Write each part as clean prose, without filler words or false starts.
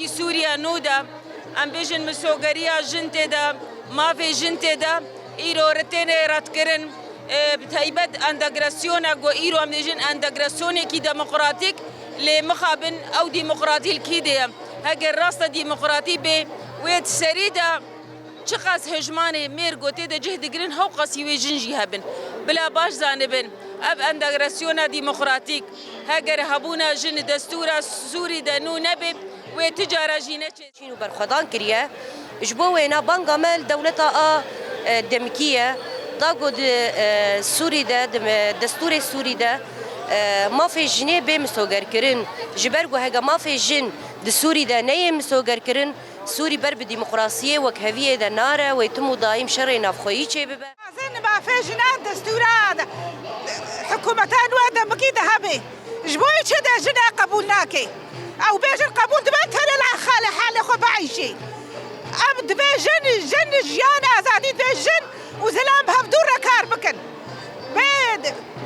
ديمقراطية سوريا نودا ام بيجن مسوغريا جنتدا ما في جنتدا ايرو رتين راتكرن بتايبد اندغراسيونا جو ايرو ام بيجن اندغراسيوني كي ديمقراطيك لمخابن او ديمقراطي الكيديا هاجر راستا ديمقراطي بي ويت سريدا چقاس هجمانه مير گوته ده جهد گرن هو قاسي وي جنجي هبن بلا باش زانبن اب اندغراسيونا ديمقراطيك هاجر هبونا جن دستور سوري دنو نبي وتجاره جينه شنو برخدان كريه جبو وينا بانغامل دولتا دمكيه داغود سوري ده دستور سوري ده ما في جنيه بمسوغر كرن جبرغو هاجا ما في جن دستوري ده نيه مسوغر كرن سوري بر بديمقراطيه وكهويه ده ناره ويتم دايم شر نافخوي چه ببه زين ما في جنات دستورات حكومتان ودا مكيده هبي جبوي كده جنا قبولناكي او بيجن قبول دبتر العخاله حاله خو بعيشي ام دبيجن جن جيان ازادي دبيجن وزلام بهدور كار بكن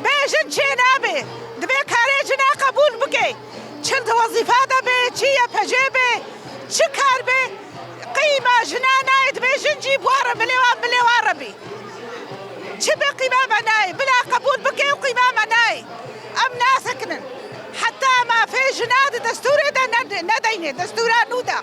بيجن شينابي دبي كاري جنا قبول بكي چند وظيفه دبي چي بجيبه شكار بي قيمه جنانا دبيجن جيب ورا بلي وربي شبه قمامة ناي بلا قبول بكي وقمامة ناي ام ناسكن حتى ما في جناد دستوري ده نديني دستورات نودا